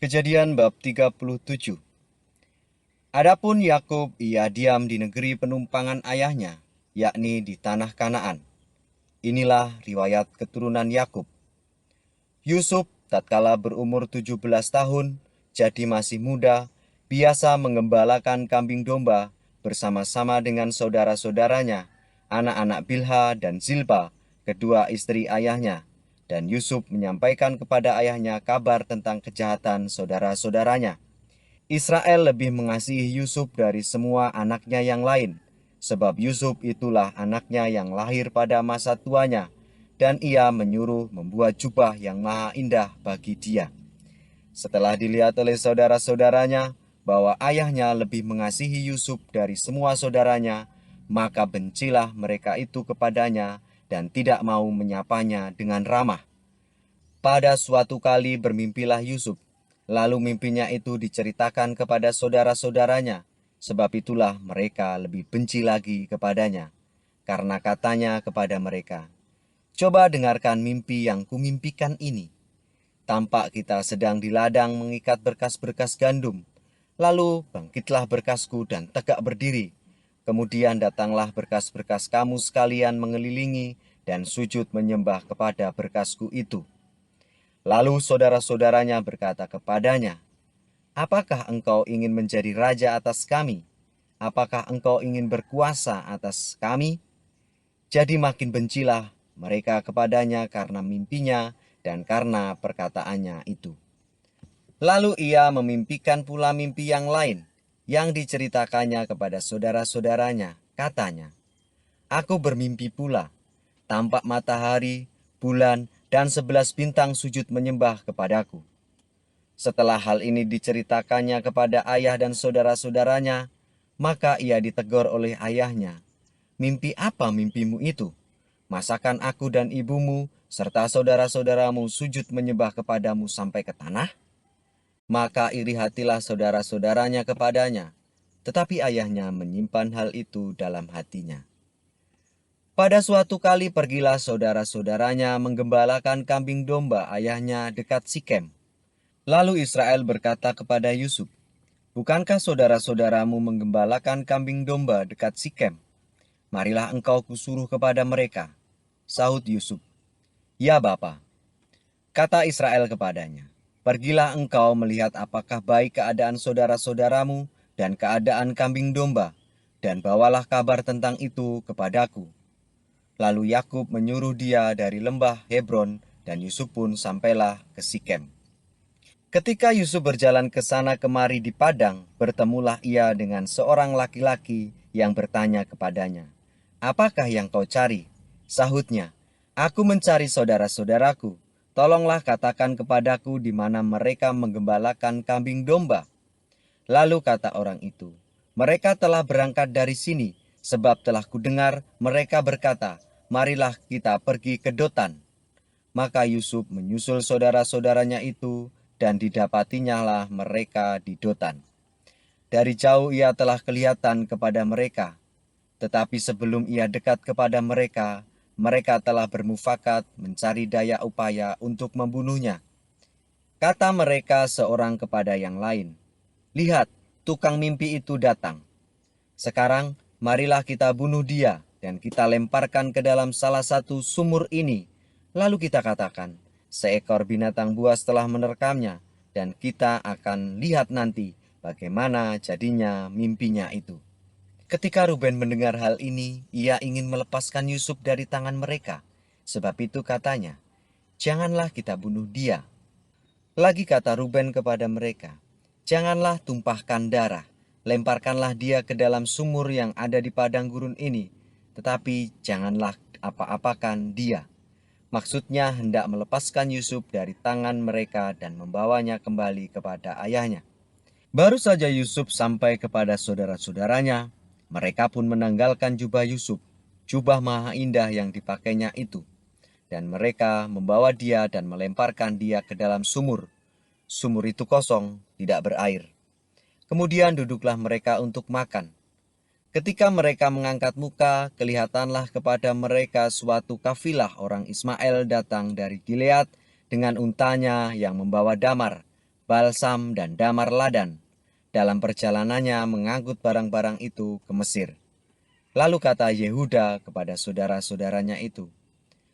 Kejadian bab 37. Adapun Yakub ia diam di negeri penumpangan ayahnya, yakni di tanah Kanaan. Inilah riwayat keturunan Yakub. Yusuf tatkala berumur 17 tahun, jadi masih muda, biasa mengembalakan kambing domba bersama-sama dengan saudara-saudaranya, anak-anak Bilha dan Zilpa, kedua istri ayahnya. Dan Yusuf menyampaikan kepada ayahnya kabar tentang kejahatan saudara-saudaranya. Israel lebih mengasihi Yusuf dari semua anaknya yang lain, sebab Yusuf itulah anaknya yang lahir pada masa tuanya, dan ia menyuruh membuat jubah yang maha indah bagi dia. Setelah dilihat oleh saudara-saudaranya bahwa ayahnya lebih mengasihi Yusuf dari semua saudaranya, maka bencilah mereka itu kepadanya dan tidak mau menyapanya dengan ramah. Pada suatu kali bermimpilah Yusuf, lalu mimpinya itu diceritakan kepada saudara-saudaranya, sebab itulah mereka lebih benci lagi kepadanya, karena katanya kepada mereka, "Coba dengarkan mimpi yang kumimpikan ini. Tampak kita sedang di ladang mengikat berkas-berkas gandum, lalu bangkitlah berkasku dan tegak berdiri. Kemudian datanglah berkas-berkas kamu sekalian mengelilingi dan sujud menyembah kepada berkasku itu." Lalu saudara-saudaranya berkata kepadanya, "Apakah engkau ingin menjadi raja atas kami? Apakah engkau ingin berkuasa atas kami?" Jadi makin bencilah mereka kepadanya karena mimpinya dan karena perkataannya itu. Lalu ia memimpikan pula mimpi yang lain, yang diceritakannya kepada saudara-saudaranya. Katanya, "Aku bermimpi pula, tampak matahari, bulan, dan 11 bintang sujud menyembah kepadaku." Setelah hal ini diceritakannya kepada ayah dan saudara-saudaranya, maka ia ditegur oleh ayahnya. "Mimpi apa mimpimu itu? Masakan aku dan ibumu serta saudara-saudaramu sujud menyembah kepadamu sampai ke tanah?" Maka iri hatilah saudara-saudaranya kepadanya, tetapi ayahnya menyimpan hal itu dalam hatinya. Pada suatu kali pergilah saudara-saudaranya menggembalakan kambing domba ayahnya dekat Sikem. Lalu Israel berkata kepada Yusuf, "Bukankah saudara-saudaramu menggembalakan kambing domba dekat Sikem? Marilah engkau kusuruh kepada mereka." Sahut Yusuf, "Ya Bapa." Kata Israel kepadanya, "Pergilah engkau melihat apakah baik keadaan saudara-saudaramu dan keadaan kambing domba, dan bawalah kabar tentang itu kepadaku." Lalu Yakub menyuruh dia dari lembah Hebron, dan Yusuf pun sampailah ke Sikem. Ketika Yusuf berjalan ke sana kemari di padang, bertemulah ia dengan seorang laki-laki yang bertanya kepadanya, "Apakah yang kau cari?" Sahutnya, "Aku mencari saudara-saudaraku. Tolonglah katakan kepadaku di mana mereka menggembalakan kambing domba." Lalu kata orang itu, "Mereka telah berangkat dari sini, sebab telah kudengar mereka berkata, 'Marilah kita pergi ke Dotan.'" Maka Yusuf menyusul saudara-saudaranya itu, dan didapatinya lah mereka di Dotan. Dari jauh ia telah kelihatan kepada mereka, tetapi sebelum ia dekat kepada mereka, mereka telah bermufakat mencari daya upaya untuk membunuhnya. Kata mereka seorang kepada yang lain, "Lihat, tukang mimpi itu datang. Sekarang marilah kita bunuh dia dan kita lemparkan ke dalam salah satu sumur ini. Lalu kita katakan, seekor binatang buas telah menerkamnya, dan kita akan lihat nanti bagaimana jadinya mimpinya itu." Ketika Ruben mendengar hal ini, ia ingin melepaskan Yusuf dari tangan mereka. Sebab itu katanya, "Janganlah kita bunuh dia." Lagi kata Ruben kepada mereka, "Janganlah tumpahkan darah, lemparkanlah dia ke dalam sumur yang ada di padang gurun ini, tetapi janganlah apa-apakan dia." Maksudnya hendak melepaskan Yusuf dari tangan mereka dan membawanya kembali kepada ayahnya. Baru saja Yusuf sampai kepada saudara-saudaranya, mereka pun menanggalkan jubah Yusuf, jubah maha indah yang dipakainya itu. Dan mereka membawa dia dan melemparkan dia ke dalam sumur. Sumur itu kosong, tidak berair. Kemudian duduklah mereka untuk makan. Ketika mereka mengangkat muka, kelihatanlah kepada mereka suatu kafilah orang Ismail datang dari Gilead dengan untanya yang membawa damar, balsam, dan damar ladan dalam perjalanannya mengangkut barang-barang itu ke Mesir. Lalu kata Yehuda kepada saudara-saudaranya itu,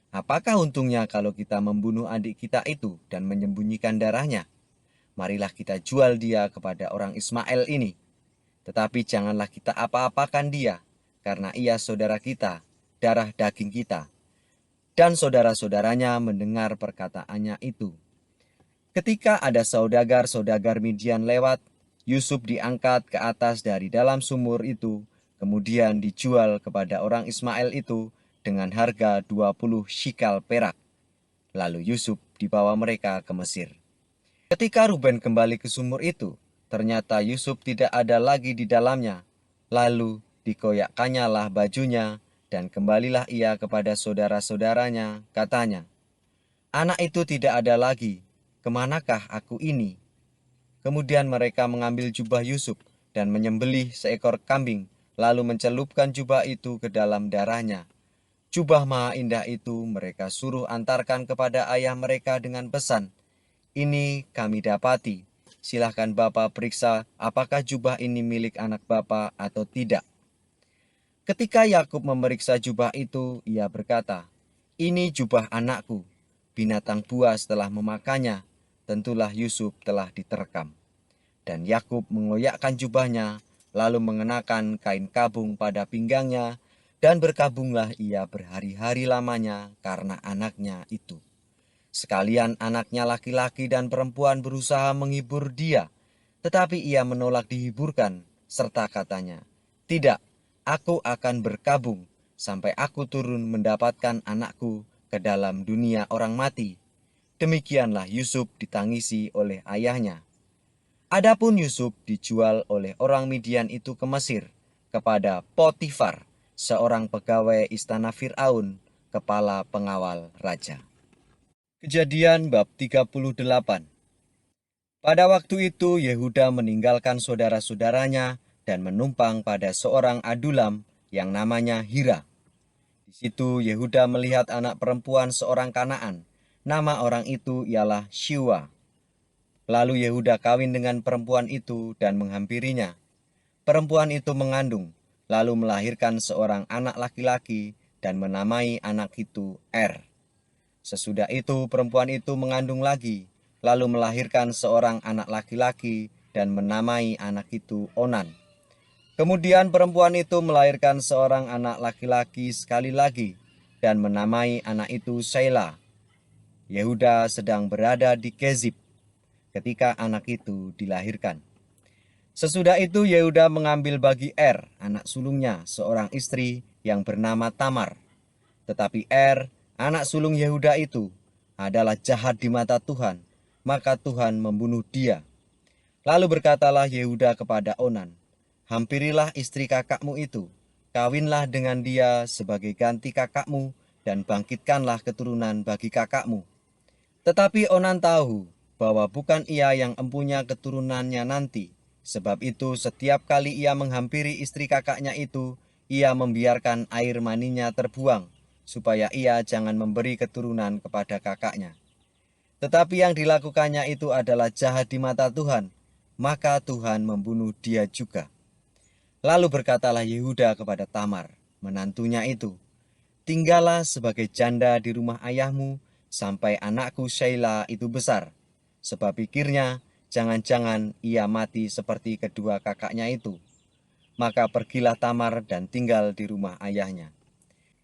"Apakah untungnya kalau kita membunuh adik kita itu dan menyembunyikan darahnya? Marilah kita jual dia kepada orang Ismail ini. Tetapi janganlah kita apa-apakan dia, karena ia saudara kita, darah daging kita." Dan saudara-saudaranya mendengar perkataannya itu. Ketika ada saudagar-saudagar Midian lewat, Yusuf diangkat ke atas dari dalam sumur itu, kemudian dijual kepada orang Ismail itu dengan harga 20 shikal perak. Lalu Yusuf dibawa mereka ke Mesir. Ketika Ruben kembali ke sumur itu, ternyata Yusuf tidak ada lagi di dalamnya. Lalu dikoyakkannya lah bajunya, dan kembalilah ia kepada saudara-saudaranya, katanya, "Anak itu tidak ada lagi, kemanakah aku ini?" Kemudian mereka mengambil jubah Yusuf dan menyembelih seekor kambing, lalu mencelupkan jubah itu ke dalam darahnya. Jubah maha indah itu mereka suruh antarkan kepada ayah mereka dengan pesan, "Ini kami dapati. Silahkan Bapak periksa apakah jubah ini milik anak Bapak atau tidak." Ketika Yakub memeriksa jubah itu, ia berkata, "Ini jubah anakku. Binatang buas telah memakannya. Tentulah Yusuf telah diterkam." Dan Yakub mengoyakkan jubahnya, lalu mengenakan kain kabung pada pinggangnya, dan berkabunglah ia berhari-hari lamanya karena anaknya itu. Sekalian anaknya laki-laki dan perempuan berusaha menghibur dia, tetapi ia menolak dihiburkan, serta katanya, "Tidak, aku akan berkabung sampai aku turun mendapatkan anakku ke dalam dunia orang mati." Demikianlah Yusuf ditangisi oleh ayahnya. Adapun Yusuf dijual oleh orang Midian itu ke Mesir, kepada Potifar, seorang pegawai istana Fir'aun, kepala pengawal raja. Kejadian bab 38. Pada waktu itu Yehuda meninggalkan saudara-saudaranya dan menumpang pada seorang adulam yang namanya Hira. Di situ Yehuda melihat anak perempuan seorang Kanaan. Nama orang itu ialah Shua. Lalu Yehuda kawin dengan perempuan itu dan menghampirinya. Perempuan itu mengandung, lalu melahirkan seorang anak laki-laki dan menamai anak itu Er. Sesudah itu perempuan itu mengandung lagi, lalu melahirkan seorang anak laki-laki dan menamai anak itu Onan. Kemudian perempuan itu melahirkan seorang anak laki-laki sekali lagi dan menamai anak itu Sheila. Yehuda sedang berada di Kezib ketika anak itu dilahirkan. Sesudah itu Yehuda mengambil bagi Er, anak sulungnya, seorang istri yang bernama Tamar. Tetapi Er, anak sulung Yehuda itu, adalah jahat di mata Tuhan, maka Tuhan membunuh dia. Lalu berkatalah Yehuda kepada Onan, "Hampirilah istri kakakmu itu, kawinlah dengan dia sebagai ganti kakakmu, dan bangkitkanlah keturunan bagi kakakmu." Tetapi Onan tahu bahwa bukan ia yang empunya keturunannya nanti. Sebab itu setiap kali ia menghampiri istri kakaknya itu, ia membiarkan air maninya terbuang, supaya ia jangan memberi keturunan kepada kakaknya. Tetapi yang dilakukannya itu adalah jahat di mata Tuhan, maka Tuhan membunuh dia juga. Lalu berkatalah Yehuda kepada Tamar, menantunya itu, "Tinggallah sebagai janda di rumah ayahmu, sampai anakku Sheila itu besar." Sebab pikirnya, jangan-jangan ia mati seperti kedua kakaknya itu. Maka pergilah Tamar dan tinggal di rumah ayahnya.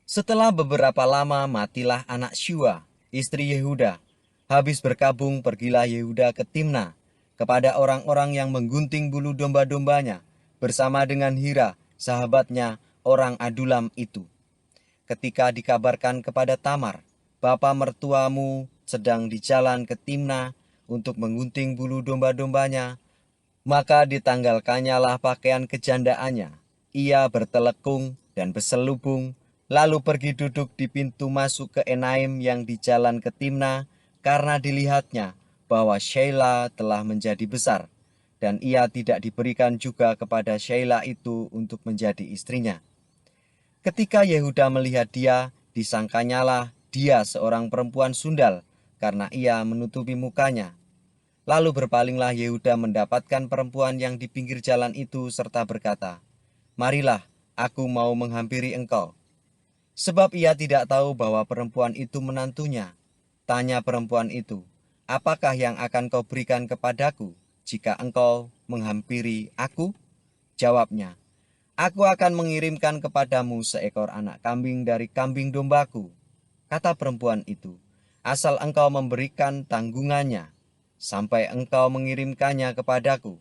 Setelah beberapa lama matilah anak Shua, istri Yehuda. Habis berkabung pergilah Yehuda ke Timna, kepada orang-orang yang menggunting bulu domba-dombanya, bersama dengan Hira, sahabatnya, orang Adulam itu. Ketika dikabarkan kepada Tamar, "Bapa mertuamu sedang di jalan ke Timna untuk menggunting bulu domba-dombanya," maka ditanggalkannya lah pakaian kejandaannya. Ia bertelekung dan berselubung, lalu pergi duduk di pintu masuk ke Enaim yang di jalan ke Timna, karena dilihatnya bahwa Sheila telah menjadi besar, dan ia tidak diberikan juga kepada Sheila itu untuk menjadi istrinya. Ketika Yehuda melihat dia, disangkanyalah dia seorang perempuan sundal, karena ia menutupi mukanya. Lalu berpalinglah Yehuda mendapatkan perempuan yang di pinggir jalan itu serta berkata, "Marilah, aku mau menghampiri engkau." Sebab ia tidak tahu bahwa perempuan itu menantunya. Tanya perempuan itu, "Apakah yang akan kau berikan kepadaku jika engkau menghampiri aku?" Jawabnya, "Aku akan mengirimkan kepadamu seekor anak kambing dari kambing dombaku." Kata perempuan itu, "Asal engkau memberikan tanggungannya, sampai engkau mengirimkannya kepadaku."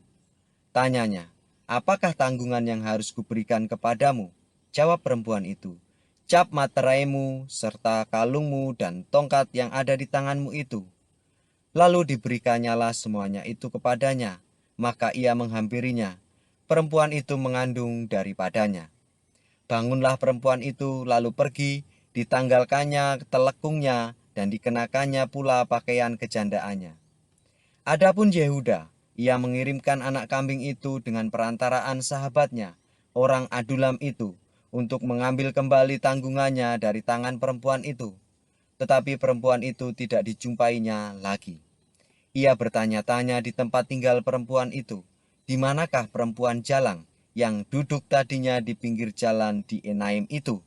Tanyanya, "Apakah tanggungan yang harus kuberikan kepadamu?" Jawab perempuan itu, "Cap materaimu, serta kalungmu dan tongkat yang ada di tanganmu itu." Lalu diberikannyalah semuanya itu kepadanya, maka ia menghampirinya. Perempuan itu mengandung daripadanya. Bangunlah perempuan itu lalu pergi, ditanggalkannya telekungnya, dan dikenakannya pula pakaian kejandaannya. Adapun Yehuda, ia mengirimkan anak kambing itu dengan perantaraan sahabatnya, orang Adulam itu, untuk mengambil kembali tanggungannya dari tangan perempuan itu. Tetapi perempuan itu tidak dijumpainya lagi. Ia bertanya-tanya di tempat tinggal perempuan itu, "Di manakah perempuan jalang yang duduk tadinya di pinggir jalan di Enaim itu?"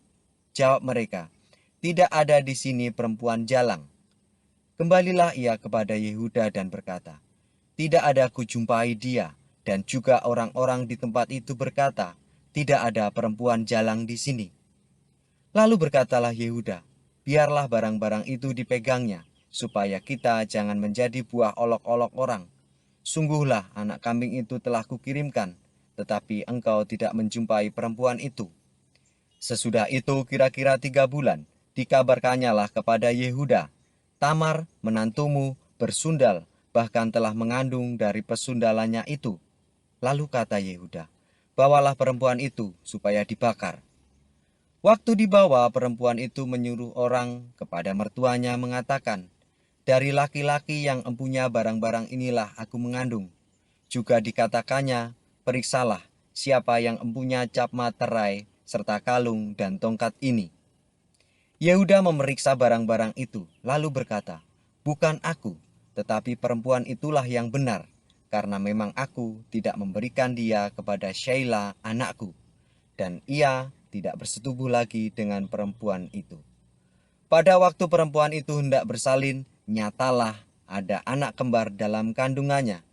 Jawab mereka, "Tidak ada di sini perempuan jalang." Kembalilah ia kepada Yehuda dan berkata, "Tidak ada kujumpai dia." Dan juga orang-orang di tempat itu berkata, "Tidak ada perempuan jalang di sini." Lalu berkatalah Yehuda, "Biarlah barang-barang itu dipegangnya, supaya kita jangan menjadi buah olok-olok orang. Sungguhlah anak kambing itu telah kukirimkan, tetapi engkau tidak menjumpai perempuan itu." Sesudah itu kira-kira 3 bulan, dikabarkannyalah kepada Yehuda, "Tamar, menantumu, bersundal, bahkan telah mengandung dari pesundalannya itu." Lalu kata Yehuda, "Bawalah perempuan itu supaya dibakar." Waktu dibawa, perempuan itu menyuruh orang kepada mertuanya mengatakan, "Dari laki-laki yang empunya barang-barang inilah aku mengandung." Juga dikatakannya, "Periksalah siapa yang empunya cap materai serta kalung dan tongkat ini." Yehuda memeriksa barang-barang itu, lalu berkata, "Bukan aku, tetapi perempuan itulah yang benar, karena memang aku tidak memberikan dia kepada Sheila anakku." Dan ia tidak bersetubuh lagi dengan perempuan itu. Pada waktu perempuan itu hendak bersalin, nyatalah ada anak kembar dalam kandungannya.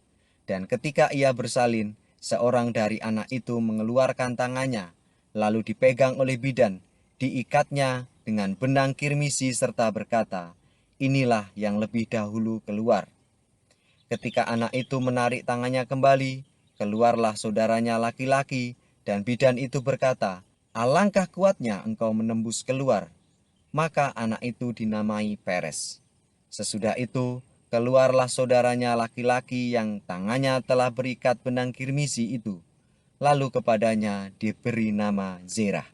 Dan ketika ia bersalin, seorang dari anak itu mengeluarkan tangannya, lalu dipegang oleh bidan, diikatnya dengan benang kirmisi serta berkata, "Inilah yang lebih dahulu keluar." Ketika anak itu menarik tangannya kembali, keluarlah saudaranya laki-laki, dan bidan itu berkata, "Alangkah kuatnya engkau menembus keluar." Maka anak itu dinamai Peres. Sesudah itu, keluarlah saudaranya laki-laki yang tangannya telah berikat benang kirmisi itu. Lalu kepadanya diberi nama Zerah.